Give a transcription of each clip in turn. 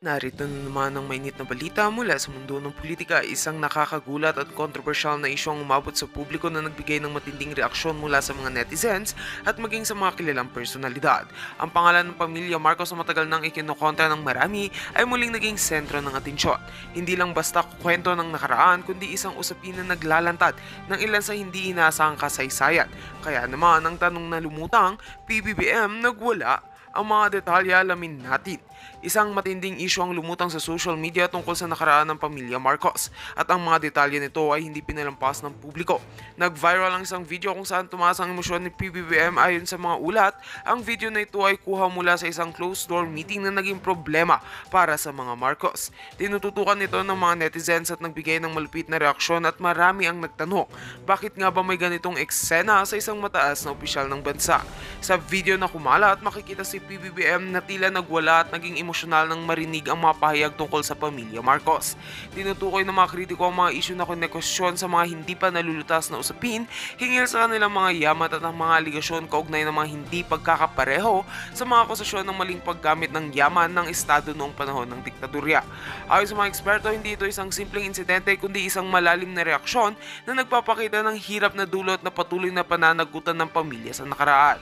Narito na naman ang mainit na balita mula sa mundo ng politika, isang nakakagulat at kontrobersyal na isyu ang umabot sa publiko na nagbigay ng matinding reaksyon mula sa mga netizens at maging sa mga kilalang personalidad. Ang pangalan ng pamilya Marcos na matagal nang ikinokontra ng marami ay muling naging sentro ng atensyon. Hindi lang basta kwento ng nakaraan kundi isang usapin na naglalantad ng ilan sa hindi inaasahang kasaysayan. Kaya naman ang tanong na lumutang, PBBM nagwala? Ang mga detalye alamin natin. Isang matinding isyu ang lumutang sa social media tungkol sa nakaraan ng pamilya Marcos at ang mga detalye nito ay hindi pinalampas ng publiko. Nag-viral ang isang video kung saan tumaas ang emosyon ni PBBM ayon sa mga ulat. Ang video na ito ay kuha mula sa isang closed-door meeting na naging problema para sa mga Marcos. Tinututukan ito ng mga netizens at nagbigay ng malupit na reaksyon at marami ang nagtanong, bakit nga ba may ganitong eksena sa isang mataas na opisyal ng bansa? Sa video na kumalat, makikita si PBBM na tila nagwala at naging emosyonal nang marinig ang mga pahayag tungkol sa pamilya Marcos. Tinutukoy ng mga kritiko ang mga isyu na konekosyon sa mga hindi pa nalulutas na usapin hinggil sa kanilang mga yamat at ang mga aligasyon kaugnay ng mga hindi pagkakapareho sa mga akusasyon ng maling paggamit ng yaman ng Estado noong panahon ng diktadurya. Ayon sa mga eksperto, hindi ito isang simpleng insidente kundi isang malalim na reaksyon na nagpapakita ng hirap na dulot na patuloy na pananagutan ng pamilya sa nakaraan.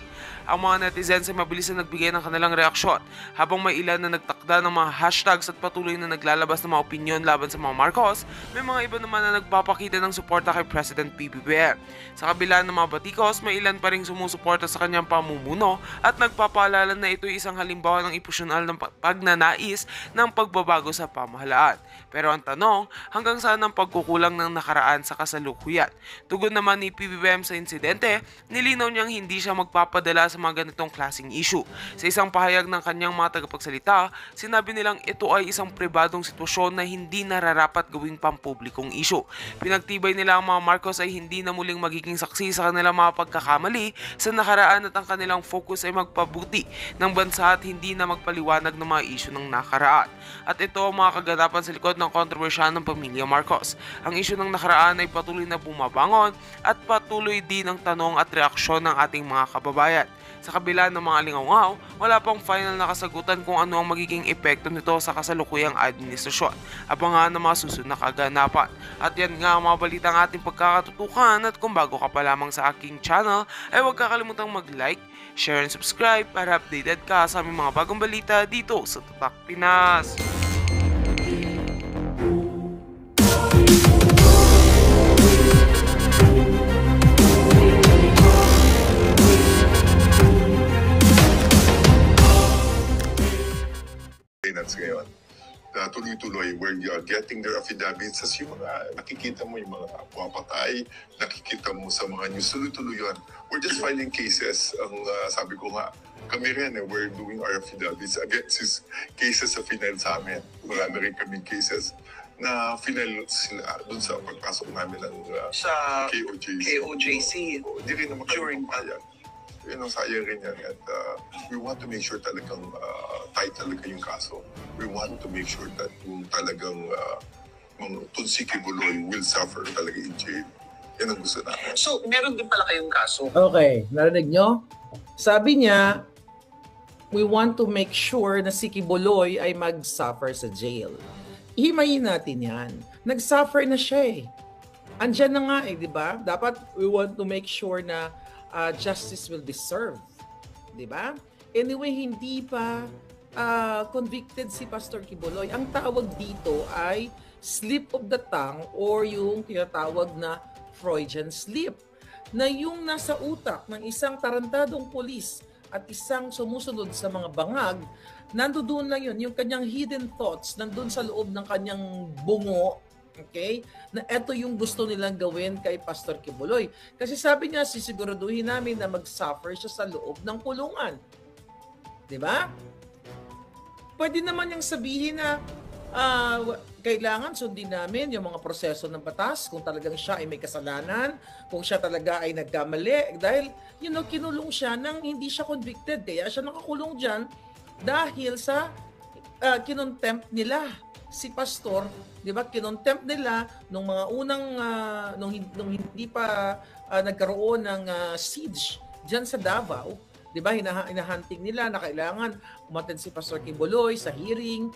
Ang mga netizens ay mabilis na nagbigay ng kanilang reaksyon, habang may ilan na nagtakda ng mga hashtags at patuloy na naglalabas ng mga opinyon laban sa mga Marcos. May mga iba naman na nagpapakita ng suporta kay President PBBM. Sa kabila ng mga batikos, may ilan pa ring sumusuporta sa kanyang pamumuno at nagpapaalala na ito ay isang halimbawa ng emosyonal ng pagnanais ng pagbabago sa pamahalaan. Pero ang tanong, hanggang saan ang pagkukulang ng nakaraan sa kasalukuyan? Tugon naman ni PBBM sa insidente, nilinaw niyang hindi siya magpapadala sa mga ganitong klaseng issue. Sa isang pahayag ng kanyang mga tagapagsalita, sinabi nilang ito ay isang pribadong sitwasyon na hindi nararapat gawing pampublikong issue. Pinagtibay nila ang mga Marcos ay hindi na muling magiging saksi sa kanilang mga pagkakamali sa nakaraan at ang kanilang focus ay magpabuti ng bansa at hindi na magpaliwanag ng mga issue ng nakaraan. At ito ang mga kaganapan sa likod ng kontrobersya ng pamilya Marcos. Ang issue ng nakaraan ay patuloy na bumabangon at patuloy din ang tanong at reaksyon ng ating mga kababayan. Sa kabila ng mga lingaw-ngaw, wala pang final na kasagutan kung ano ang magiging epekto nito sa kasalukuyang administrasyon. Abangan ang mga susunod na kaganapan. At yan nga ang mga balitang ating pagkakatutukan, at kung bago ka pa lamang sa aking channel, ay huwag kakalimutang mag-like, share and subscribe para updated ka sa aming mga bagong balita dito sa Tatak Pinas. Ngayon na tuloy-tuloy where you are getting their affidavits as yung mga nakikita mo yung mga pumapatay, nakikita mo sa mga news, tuloy-tuloy yun. We're just filing cases. Ang sabi ko nga, kami rin we're doing our affidavits against these cases sa final sa amin. Marami rin kaming cases na final sila dun sa pagpasok namin ng sa KOJC. KOJC. Hindi rin naman kami papayag. Yun ang sayang rin yan. At we want to make sure talagang tight talaga yung kaso. We want to make sure that yung talagang Tunsiki Buloy will suffer talaga in jail. Yan ang gusto namin. So, meron din pala kayong kaso? Okay, narinig nyo? Sabi niya, we want to make sure na si Kibuloy ay mag-suffer sa jail. Ihimayin natin yan. Nag-suffer na siya eh. Andyan na nga eh, di ba? Dapat we want to make sure na justice will be served. Di ba? Anyway, hindi pa convicted si Pastor Kibuloy. Ang tawag dito ay slip of the tongue or yung tinatawag na Freudian slip, na yung nasa utak ng isang tarantadong polis at isang sumusunod sa mga bangag, nandoon lang yun, yung kanyang hidden thoughts, nandun sa loob ng kanyang bungo, okay? Na eto yung gusto nilang gawin kay Pastor Kibuloy. Kasi sabi niya, sisiguraduhin namin na mag-suffer siya sa loob ng kulungan. Di ba? Pwede naman niyang sabihin na kailangan sundin namin yung mga proseso ng batas kung talagang siya ay may kasalanan, kung siya talaga ay nagkamali. Dahil, kinulong siya nang hindi siya convicted. Kaya siya nakakulong dyan dahil sa kinontempt nila si Pastor, di ba? Kinontempt nila nung mga unang nung hindi pa nagkaroon ng siege diyan sa Davao, di ba? Hinahunting nila na kailangan umattend si Pastor Kibuloy sa hearing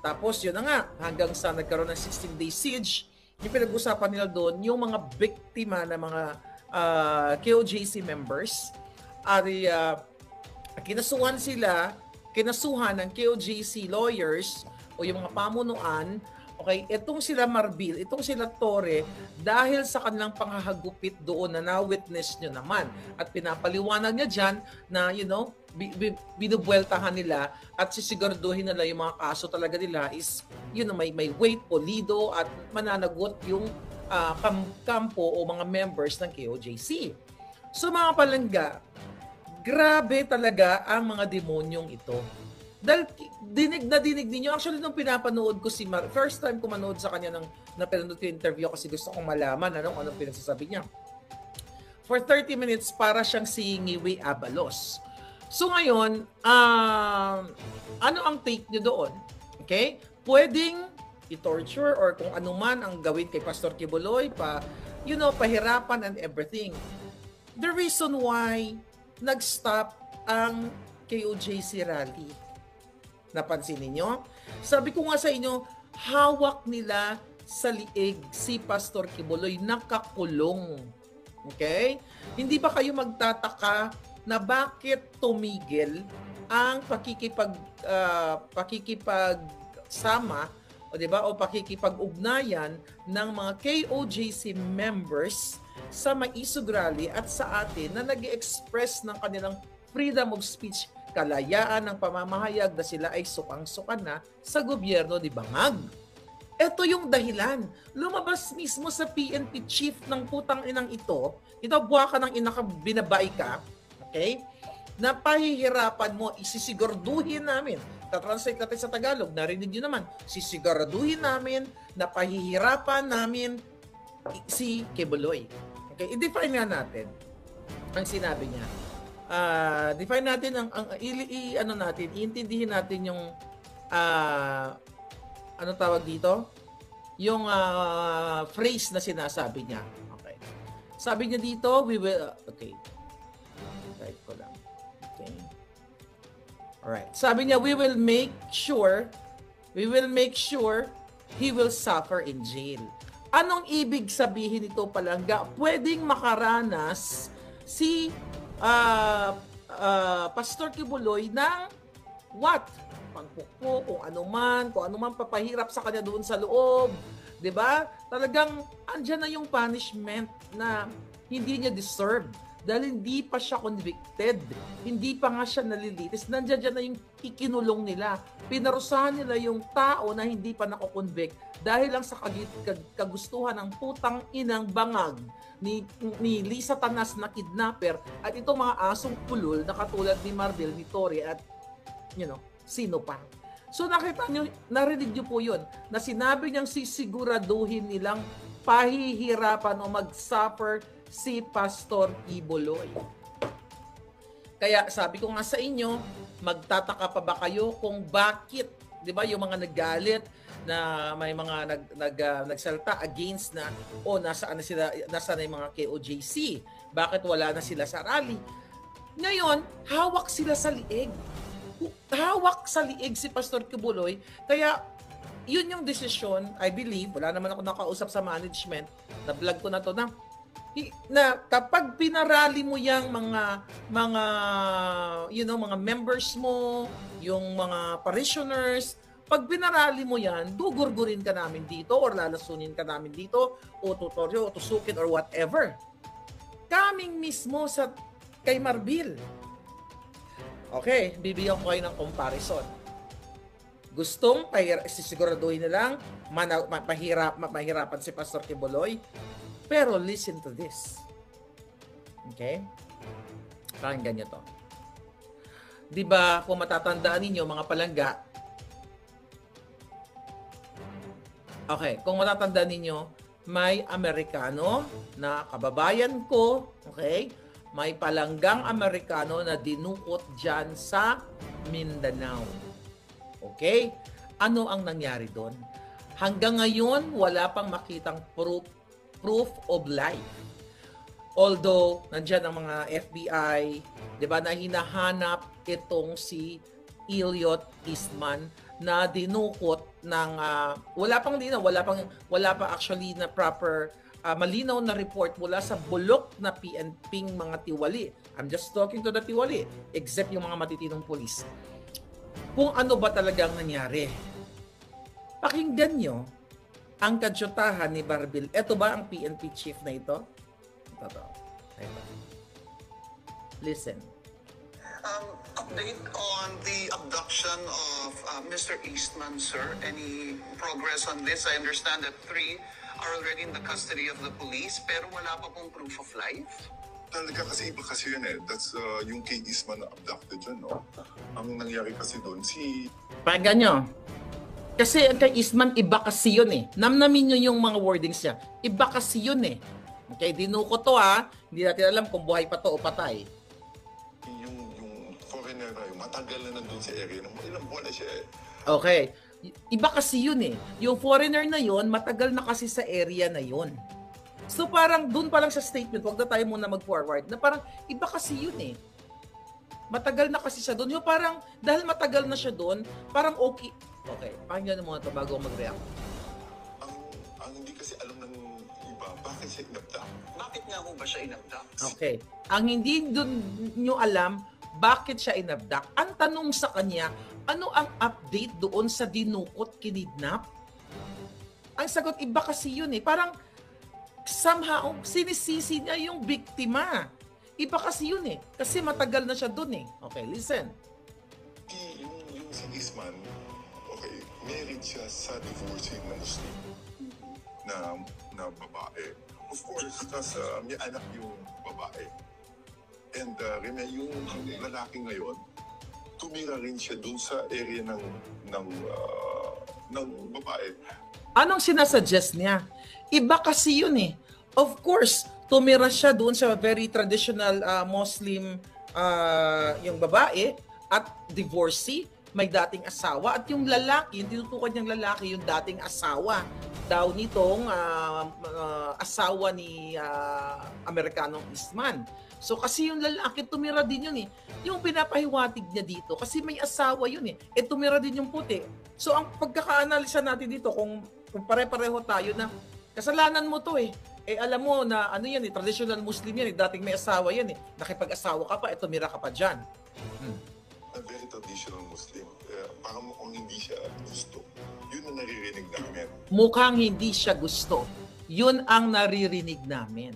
Tapos yun na nga, hanggang sa nagkaroon ng 16-day siege, yung pinag-usapan nila doon, yung mga biktima ng mga KOJC members, ay kinasuhan ng KOJC lawyers o yung mga pamunuan. Okay, itong sila Marbil, itong sila Torre, dahil sa kanilang panghahagupit doon na na-witness nyo naman. At pinapaliwanag niya dyan na, binubueltahan nila at sisiguraduhin nila yung mga kaso talaga nila is, may weight, polido at mananagot yung kampo o mga members ng KOJC. So mga palangga, grabe talaga ang mga demonyong ito. Dahil dinig ninyo. Actually, nung pinapanood ko si first time ko manood sa kanya napanood ko yung interview kasi gusto kong malaman anong pinagsasabi niya. For 30 minutes, para siyang si Ngiwi Abalos. So ngayon, ano ang take niyo doon? Okay? Pwedeng i-torture or kung ano man ang gawin kay Pastor Kibuloy, pahirapan and everything. The reason why nag-stop ang KOJC rally. Napansin ninyo? Sabi ko nga sa inyo, hawak nila sa liig si Pastor Kibuloy, nakakulong. Okay? Hindi ba kayo magtataka na bakit tumigil ang pakikipagsama o di ba o pakikipag-ugnayan ng mga KOJC members sa Maisog Rally at sa atin na nag-express ng kanilang freedom of speech, kalayaan ng pamamahayag na sila ay sukang-sukan na sa gobyerno ni Bangag. Ito yung dahilan. Lumabas mismo sa PNP chief ng putang inang ito buha ka ng binabae ka, okay? Na pahihirapan mo, isisiguraduhin namin. Tatranslate natin sa Tagalog, narinig nyo naman, sisiguraduhin namin na pahihirapan namin si Kibuloy. Okay, i-define nga natin ang sinabi niya. Define natin iintindihin natin yung ano tawag dito? Yung phrase na sinasabi niya. Okay. Sabi niya dito, we will okay. Type ko lang. Okay. Alright. Sabi niya, we will make sure he will suffer in jail. Anong ibig sabihin nito, Palangga? Pwedeng makaranas si Pastor Kibuloy ng what? Pagpukpok, kung ano man papahirap sa kanya doon sa loob. 'Di ba? Talagang andyan na yung punishment na hindi niya deserve. Dahil hindi pa siya convicted. Hindi pa nga siya nalilitis. Nandiyan na yung ikinulong nila. Pinarusahan nila yung tao na hindi pa nako-convict dahil lang sa kagustuhan ng putang inang Bangag ni Lisa Tanas na kidnapper at itong mga asong pulol na katulad ni Marbil, ni Torre at sino pa. So nakita nyo, narinig nyo po yun na sinabi niyang sisiguraduhin nilang pahihirapan o mag-suffer si Pastor Kibuloy. Kaya sabi ko nga sa inyo, magtataka pa ba kayo kung bakit, 'di ba, yung mga naggalit na may mga nagsalta against na nasaan na yung mga KOJC? Bakit wala na sila sa rally? Ngayon, hawak sila sa liig. Hawak sa liig si Pastor Kibuloy. Kaya yun yung desisyon, I believe, wala naman ako nakausap sa management, na vlog ko na to na kapag pinarali mo yang mga members mo, yung mga parishioners, pag pinarali mo yan, gugurgurin ka namin dito or lalasunin ka namin dito o tutoryo o tusukin or whatever. Kaming mismo kay Marbil. Okay, bibigyan ko kayo ng comparison. Gustong sisiguraduhin na lang mahirapan si Pastor Kibuloy. Pero listen to this. Okay? Pakinggan nyo to. Diba, kung matatandaan ninyo, mga palangga, okay, kung matatandaan ninyo, may Amerikano na kababayan ko, okay, may palanggang Amerikano na dinukot dyan sa Mindanao. Okay? Ano ang nangyari doon? Hanggang ngayon, wala pang makitang proof of life. Although, nandyan ang mga FBI, di ba, na hinahanap itong si Elliot Eastman na dinukot ng wala pa actually na proper malinaw na report mula sa bulok na PNPing mga tiwali. I'm just talking to the tiwali, except yung mga matitinong pulis. Kung ano ba talagang nangyari. Pakinggan nyo ang kadyutahan ni Barbil. Ito ba ang PNP chief na ito? Ito. Listen. Update on the abduction of Mr. Eastman, sir. Any progress on this? I understand that 3 are already in the custody of the police, pero wala pa pong proof of life. Talaga kasi iba kasi yun eh. That's yung kay Eastman na abducted yun, no? Ang nangyari kasi doon, Pakinggan nyo. Kasi ang kay Eastman, iba kasi yun eh. Namnamin nyo yung mga wordings niya. Iba kasi yun eh. Okay, dinuko to ha. Hindi natin alam kung buhay pa to o patay. yung foreigner na yung matagal na nandun sa area, ilang buwan na siya eh. Okay. Iba kasi yun eh. Yung foreigner na yun, matagal na kasi sa area na yun. So parang dun pa lang sa statement, wag na tayo muna mag-forward, na parang iba kasi yun eh. Matagal na kasi siya doon. Yung parang, dahil matagal na siya doon, parang okay. Okay, pakinggan mo muna ito bago ako mag-react. Ang hindi kasi alam ng iba, bakit siya inabdak? Bakit nga ho ba siya inabduct? Okay. Ang hindi dun nyo alam, bakit siya inabdak? Ang tanong sa kanya, ano ang update doon sa dinukot, kinidnap? Ang sagot, iba kasi yun eh. Parang, somehow, sinisisi niya yung biktima. Iba kasi yun eh. Kasi matagal na siya dun eh. Okay, listen. Yung si Eastman, okay, married siya sa divorcing na Muslim na babae. Of course, kasi may anak yung babae. And yung lalaki ngayon, tumira rin siya dun sa area ng babae. Anong sinasuggest niya? Iba kasi yun eh. Of course, tumira siya doon sa very traditional Muslim yung babae at divorcee, may dating asawa. At yung lalaki, yung tinutukoy niyang lalaki, yung dating asawa daw nitong asawa ni Amerikanong Eastman. So kasi yung lalaki tumira din yun eh. Yung pinapahiwatig niya dito, kasi may asawa yun eh. Tumira din yung puti. So ang pagkaka-analisa natin dito, kung pare-pareho tayo na kasalanan mo to eh. Alam mo na ano yan eh, traditional Muslim yan eh, dating may asawa yan eh. Nakipag-asawa ka pa, tumira ka pa dyan. A very traditional Muslim. Parang mukhang hindi siya gusto. Yun ang naririnig namin. Mukhang hindi siya gusto. Yun ang naririnig namin.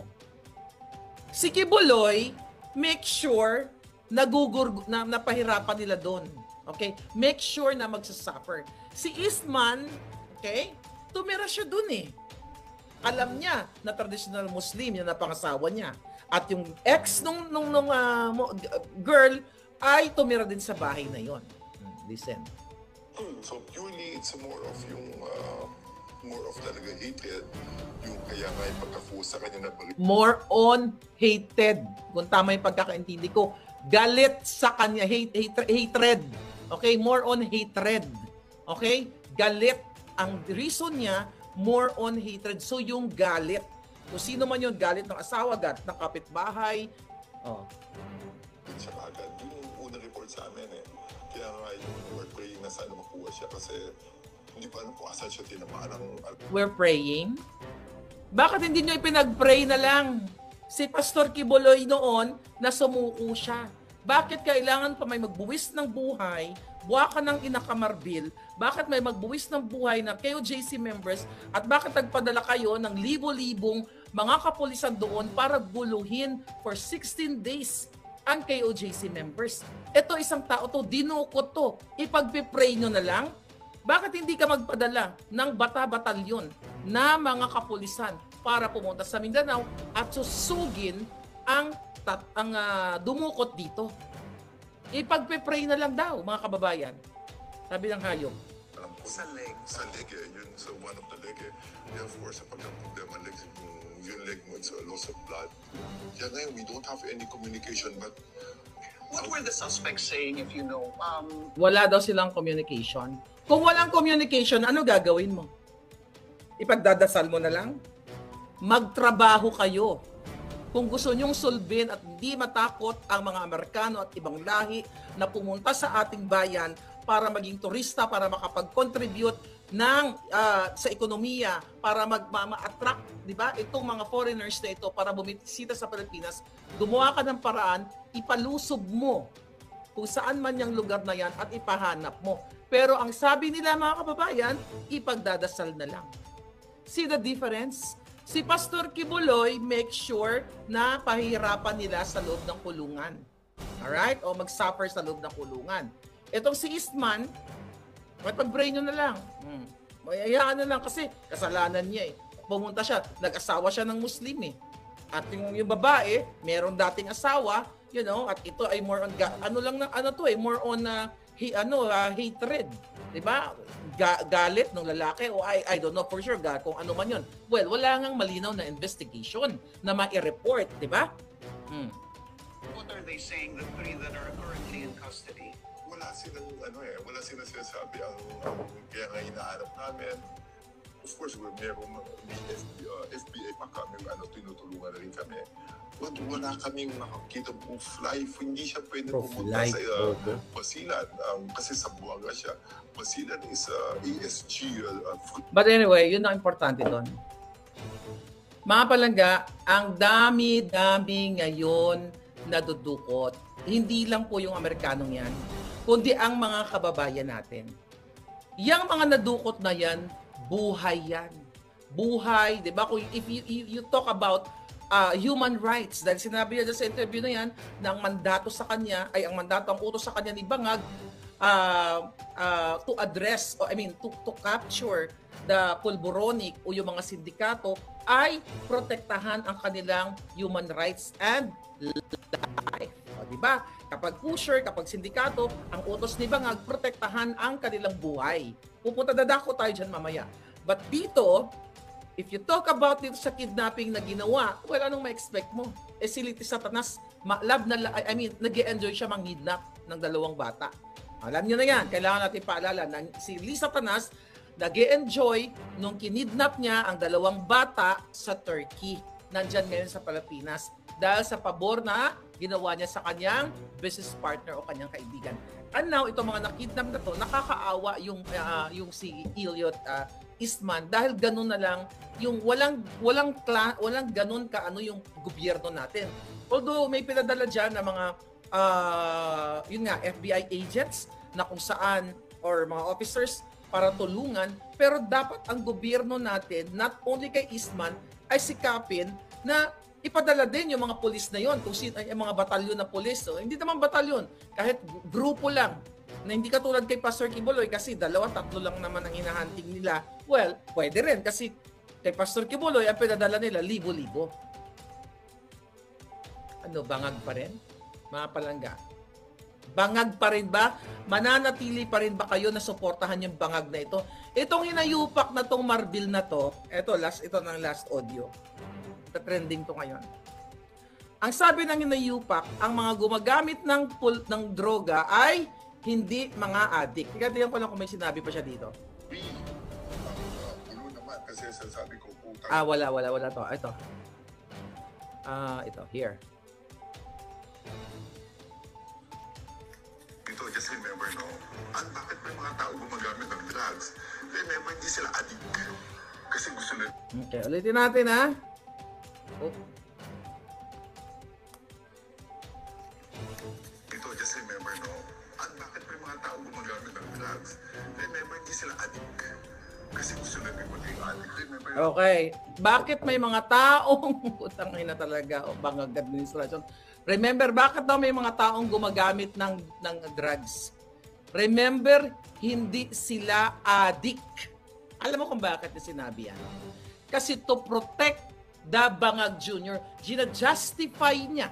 Si Kibuloy, make sure na napahirapan nila doon. Okay? Make sure na magsasuffer. Si Eastman, okay? Tumira siya doon eh. Alam niya na traditional Muslim, yung napangasawa niya. At yung ex nung girl ay tumira din sa bahay na yon. Listen. So purely, it's more of talaga hatred. Yung kaya nga yung pagka-focus sa kanya na More on hated. Kung tama yung pagkakaintindi ko. Galit sa kanya. Hatred. Okay? More on hatred. Okay? Galit. Ang reason niya, more on hatred. So yung galit. Kung sino man yun, galit ng asawa, galit ng kapitbahay. Oh. siya agad. Yung unang report sa amin eh. Kaya nga yung we're praying na sana makuha siya kasi hindi pa alam kung asan siya tinamaan ng... We're praying? Bakit hindi nyo ipinag-pray na lang? Si Pastor Kibuloy noon, na sumuko siya. Bakit kailangan pa may magbuwis ng buhay, buha ka ng inakamarbil, bakit may magbuwis ng buhay na KOJC members, at bakit nagpadala kayo ng libo-libong mga kapulisan doon para guluhin for 16 days ang KOJC members? Ito isang tao to, dinukot to, ipagpipray nyo na lang. Bakit hindi ka magpadala ng bata-batalyon na mga kapulisan para pumunta sa Mindanao at susugin ang dumukot dito? Ipagpe-pray na lang daw, mga kababayan. Sabi ng hayop. Alam ko, Sa leg. Sa leg eh. Yun sa one of the leg eh. Yeah, of course, pag ang problema legs, yung leg mo, it's a loss of blood. Kaya ngayon, we don't have any communication but What were the suspects saying, if you know? Wala daw silang communication. Kung walang communication, ano gagawin mo? Ipagdadasal mo na lang? Magtrabaho kayo. Kung gusto nyong sulbin at hindi matakot ang mga Amerikano at ibang lahi na pumunta sa ating bayan para maging turista, para makapag-contribute sa ekonomiya, para ma-attract, di ba, itong mga foreigners na ito para bumisita sa Pilipinas, gumawa ka ng paraan, ipalusob mo kung saan man yung lugar na yan at ipahanap mo. Pero ang sabi nila mga kababayan, ipagdadasal na lang. See the difference? Si Pastor Kibuloy make sure na pahihirapan nila sa loob ng kulungan. Alright? O mag-suffer sa loob ng kulungan. Itong si Eastman, may pag-pray nyo na lang. Mayayaan na lang kasi kasalanan niya eh. Pumunta siya, nag-asawa siya ng Muslim eh. At yung babae, meron dating asawa, you know, at ito ay more on, more on hatred. Diba? Galit ng lalaki o I don't know for sure kung ano man yun. Well, wala ngang malinaw na investigation na ma-report, diba? What are they saying, the three that are currently in custody? Wala silang sinasabi. Ang kaya nga hinahanap namin, of course, merong FBI pa kami, tinutulungan na rin kami. But wala kaming makakita proof life. Hindi siya pwede pumunta sa Basilan. Kasi sa Buanga siya. Basilan is ESG. But anyway, yun ang importante doon. Mga palangga, ang dami-dami ngayon nadudukot. Hindi lang po yung Amerikanong yan, kundi ang mga kababayan natin. Yang mga nadukot na yan, buhay yan. Buhay, di ba? Kung if you talk about human rights, dahil sinabi niya sa interview na yan, na ang mandato sa kanya, ay ang mandato, ang utos sa kanya ni Bangag, to address, to capture the pulboronic o yung mga sindikato, ay protektahan ang kanilang human rights and life. O, diba? Kapag pusher, kapag sindikato, ang utos ni Bangag, protektahan ang kanilang buhay. Pupunta dadako tayo dyan mamaya. But dito, if you talk about dito sa kidnapping na ginawa, well, anong ma-expect mo? Si Liti Satanas, nag-e-enjoy siya mang-kidnap ng 2 bata. Alam niyo na yan, kailangan natin paalala na si Lisa Tanas nag-e-enjoy nung kinidnap niya ang 2 bata sa Turkey. Nandyan ngayon sa Pilipinas dahil sa pabor na ginawa niya sa kanyang business partner o kanyang kaibigan. And now, itong mga nakidnap na to, nakakaawa yung si Elliot Eastman dahil ganun na lang yung walang ganun kaano yung gobyerno natin. Although may pinadala diyan na mga FBI agents na kung saan or mga officers para tulungan, pero dapat ang gobyerno natin not only kay Eastman ay sikapin na ipadala din yung mga pulis na yon, kung sino ay mga batalyon na pulis. So, hindi naman batalyon, kahit grupo lang na hindi katulad kay Pastor Kibuloy kasi 2-3 lang naman ang hinahunting nila. Well, pwede rin kasi kay Pastor Kibuloy ang pinadala nila libo-libo. Ano, bangag pa rin? Mga palangga. Bangag pa rin ba? Mananatili pa rin ba kayo na suportahan yung bangag na ito? Itong hinayupak na tong Marbil na to, ito ng last audio. Trending to ngayon. Ang sabi ng hinayupak, ang mga gumagamit ng droga ay hindi mga addict. Tignan ko lang kung may sinabi pa siya dito. Pulo naman kasi sasabi ko puta. Wala to. Ito. Ito, here. Just remember, bakit may mga tao gumagamit ng drugs? Remember, hindi sila addict. Kasi gusto nila. Okay, ulitin natin ha. Oh. Just remember, bakit may mga tao gumagamit ng drugs? Remember, hindi sila addict. Kasi gusto nila maging addict. Remember, okay, bakit may mga taong utang na talaga o bangag administration? Remember, bakit daw may mga taong gumagamit ng drugs? Remember, hindi sila addict. Alam mo kung bakit na sinabi yan? Kasi to protect the Bangag Jr., gina-justify niya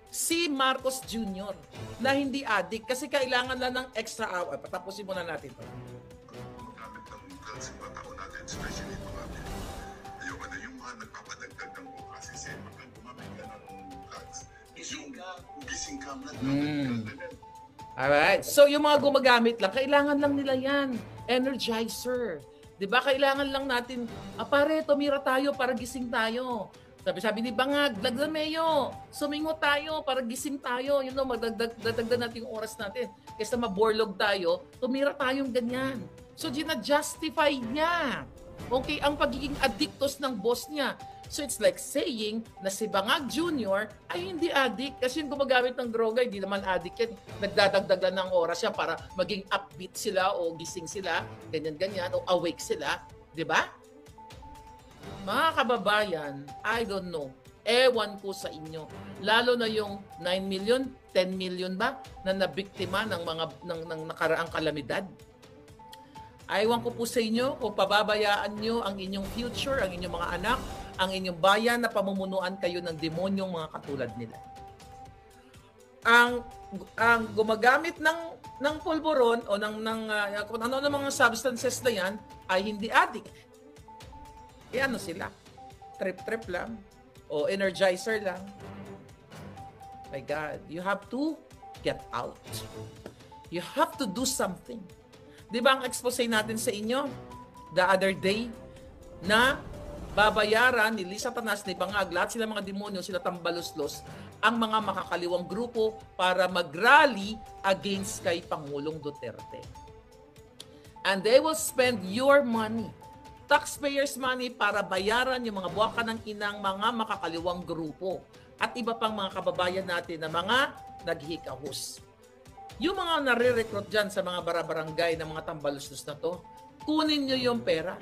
si Marcos Jr. na hindi addict kasi kailangan lang ng extra hour. Patapusin muna natin ito. gumagamit ng drugs yung mga tao natin, especially yung mga nagpapadagdag ng bukas. Kasi pag gumamit ka ng drugs, gising ka na. Alright. So, yung mga gumagamit lang, kailangan lang nila yan. Energizer. Diba? Kailangan lang natin, pare, tumira tayo para gising tayo. Sabi ni Bangag, Laglameyo, sumingo tayo para gising tayo. Magdagdag natin yung oras natin. Kaysa maborlog tayo, tumira tayong ganyan. So, gina-justify niya. Okay, ang pagiging addictos ng boss niya. So, it's like saying na si Bangag Jr. ay hindi addict. Kasi yung gumagamit ng droga, hindi naman addict yan. Nagdadagdag lang ng oras siya para maging upbeat sila o gising sila, ganyan-ganyan, o awake sila. Diba? Mga kababayan, I don't know. Ewan ko sa inyo. Lalo na yung 9 million, 10 million ba na nabiktima ng mga ng nakaraang kalamidad. Ewan ko po sa inyo kung pababayaan nyo ang inyong future, ang inyong mga anak, ang inyong bayan na pamumunuan kayo ng demonyong mga katulad nila. Ang gumagamit ng pulburon o ng kung ano ng mga substances na yan ay hindi addict. Ano sila? Trip-trip lang. O energizer lang. My God, you have to get out. You have to do something. Di ba ang expose natin sa inyo the other day na babayaran ni Lisa Tanas, ni Bangag, lahat sila mga demonyo, sila tambaluslos, ang mga makakaliwang grupo para mag-rally against kay Pangulong Duterte. And they will spend your money, taxpayers' money, para bayaran yung mga buwaka ng inang mga makakaliwang grupo at iba pang mga kababayan natin na mga naghihikahus. Yung mga nare-recruit dyan sa mga barabarangay ng mga tambaluslos na to, kunin nyo yung pera.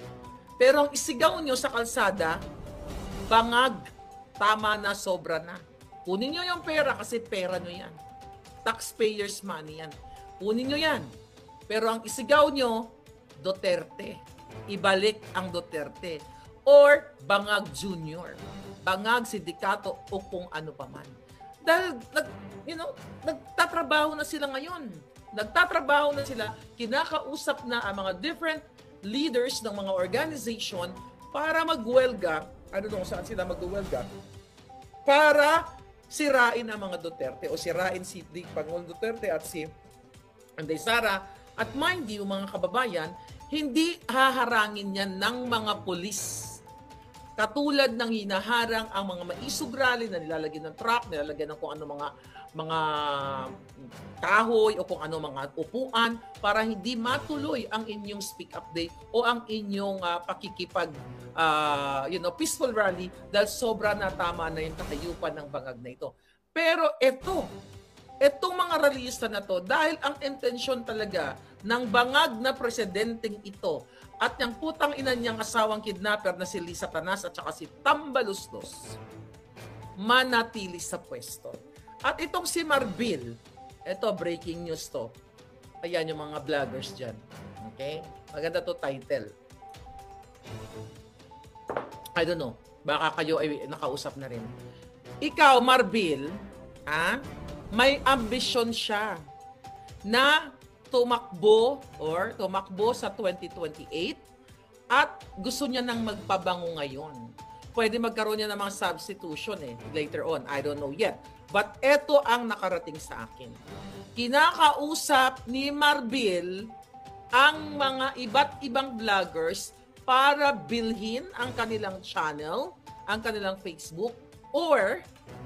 Pero ang isigaw nyo sa kalsada, Bangag, tama na, sobra na. Kunin nyo yung pera kasi pera nyo yan. Taxpayers' money yan. Kunin nyo yan. Pero ang isigaw nyo, Duterte. Ibalik ang Duterte. Or Bangag Jr. Bangag Sindikato o kung ano pa man. Dahil, nagtatrabaho na sila ngayon. Nagtatrabaho na sila, kinakausap na ang mga different leaders ng mga organization para magwelga. Ano nung saan sila magwelga? Para sirain ang mga Duterte o sirain si Pangulong Duterte at si Anday Sara. At mind you, mga kababayan, hindi haharangin yan ng mga pulis. Katulad ng hinaharang ang mga maisog rally na nilalagyan ng truck, nilalagyan ng kung ano mga kahoy o kung ano mga upuan para hindi matuloy ang inyong speak up day o ang inyong peaceful rally dahil sobra na tama na yung kakayupan ng Bangag na ito. Pero etong mga rallyista na to, dahil ang intensyon talaga ng Bangag na presidenteng ito at yung putang ina niyang asawang kidnapper na si Lisa Tanas at saka si Tambaluslos, manatili sa pwesto. At itong si Marbil, ito breaking news to. Ayan yung mga vloggers dyan. Okay? Maganda to title. I don't know. Baka kayo ay nakausap na rin. Ikaw, Marbil, may ambisyon siya na tumakbo sa 2028 at gusto niya nang magpabango ngayon. Pwede magkaroon niya ng mga substitution later on. I don't know yet. But eto ang nakarating sa akin. Kinakausap ni Marbil ang mga iba't ibang vloggers para bilhin ang kanilang channel, ang kanilang Facebook, or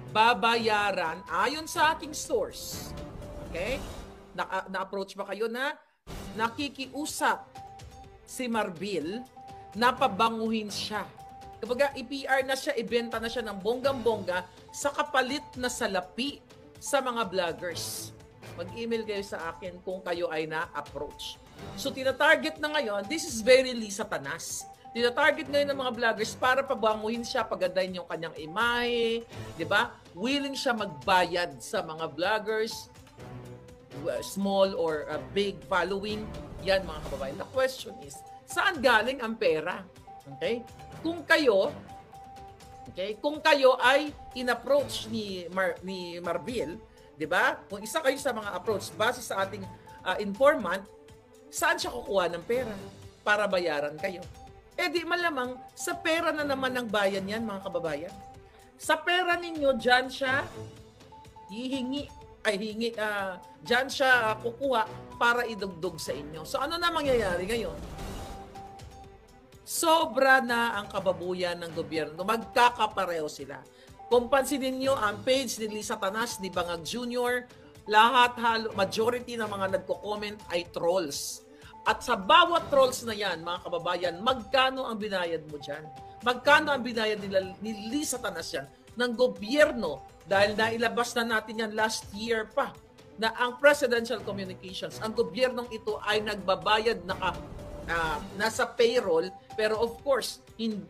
babayaran ayon sa aking source. Okay? Na-approach ba kayo na nakikiusap si Marbil na pabanguhin siya? Kapag i-PR na siya, ibenta na siya ng bonggang-bongga sa kapalit na salapi sa mga vloggers. Mag-email kayo sa akin kung kayo ay na-approach. So, tinatarget na ngayon, this is very Lisa Tanas. Tinatarget ngayon ng mga vloggers para pabanguhin siya, pagandahin yung kanyang imahe, di ba? Willing siya magbayad sa mga vloggers, small or big following. Yan, mga kababayan. The question is, saan galing ang pera? Okay? Kung kayo ay in-approach ni Marbil, 'di ba? Kung isa kayo sa mga approach base sa ating informant, saan siya kukuha ng pera para bayaran kayo? Di malamang sa pera na naman ng bayan yan, mga kababayan. Sa pera ninyo, diyan siya diyan siya kukuha para idugdog sa inyo. So ano na mangyayari ngayon? Sobra na ang kababuyan ng gobyerno. Magkakapareho sila. Kung pansinin nyo, ang page ni Lisa Tanas, ni Bangag Jr., lahat, majority ng mga nagko-comment ay trolls. At sa bawat trolls na yan, mga kababayan, magkano ang binayad mo dyan? Magkano ang binayad ni Lisa Tanas yan ng gobyerno? Dahil nailabas na natin yan last year pa na ang presidential communications, ang gobyernong ito ay nagbabayad nasa payroll, pero of course,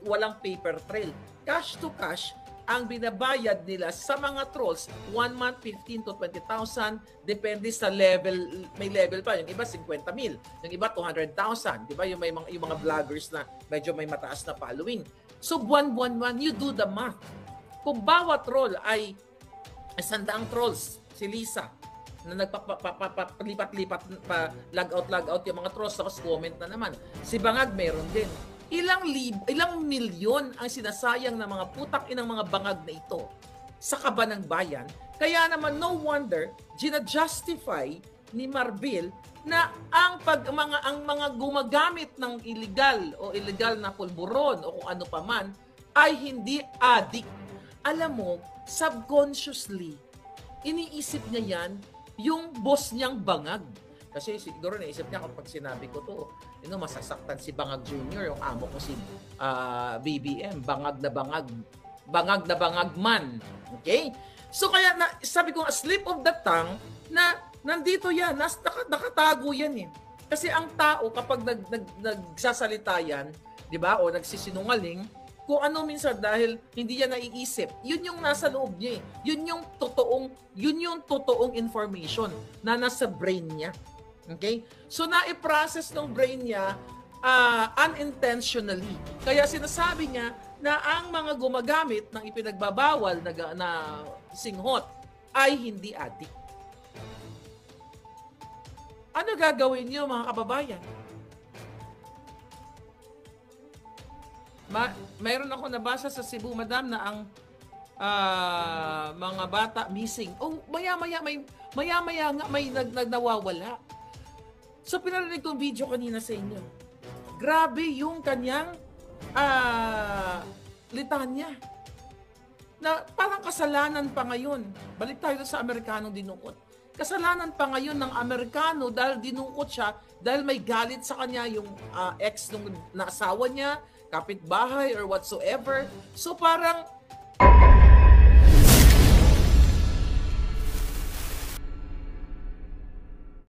walang paper trail. Cash to cash, ang binabayad nila sa mga trolls, 1 month, 15 to 20,000, depende sa level, may level pa, yung iba 50,000, yung iba 200,000, di ba? Yung mga vloggers na medyo may mataas na following. So, buwan-buwan, you do the math. Kung bawat troll ay 100 trolls, si Lisa, na nagpapalipat-lipat pa log out yung mga trolls, tapos comment na naman. Si Bangag meron din. Ilang milyon ang sinasayang ng mga putak inang mga bangag na ito sa kaba ng bayan. Kaya naman no wonder gina-justify ni Marbil na ang mga gumagamit ng illegal na pulburon o kung ano pa man ay hindi addict. Alam mo, subconsciously iniisip niya yan yung boss niyang Bangag. Kasi siguro naisip niya kapag sinabi ko to, masasaktan si Bangag Jr., yung amo ko si BBM, Bangag na Bangag man. Okay? So kaya sabi ko, a slip of the tongue na nandito yan, nakatago yan eh. Kasi ang tao kapag nagsasalita yan, di ba, o nagsisinungaling, kung ano minsan dahil hindi niya naiisip, yun yung nasa loob niya eh. Yun yung totoong information na nasa brain niya. Okay? So na-process ng brain niya unintentionally. Kaya sinasabi niya na ang mga gumagamit ng ipinagbabawal na singhot ay hindi addict. Ano gagawin niyo mga kababayan? Mayroon ako nabasa sa Cebu, madam, na ang mga bata missing. Maya-maya nga may nawawala. So, pinarinig ko yung video kanina sa inyo. Grabe yung kanyang litanya. Na parang kasalanan pa ngayon. Balik tayo sa Amerikanong dinukot. Kasalanan pa ngayon ng Amerikano dahil dinukot siya dahil may galit sa kanya yung ex nung naasawa niya, kapitbahay or whatsoever. So parang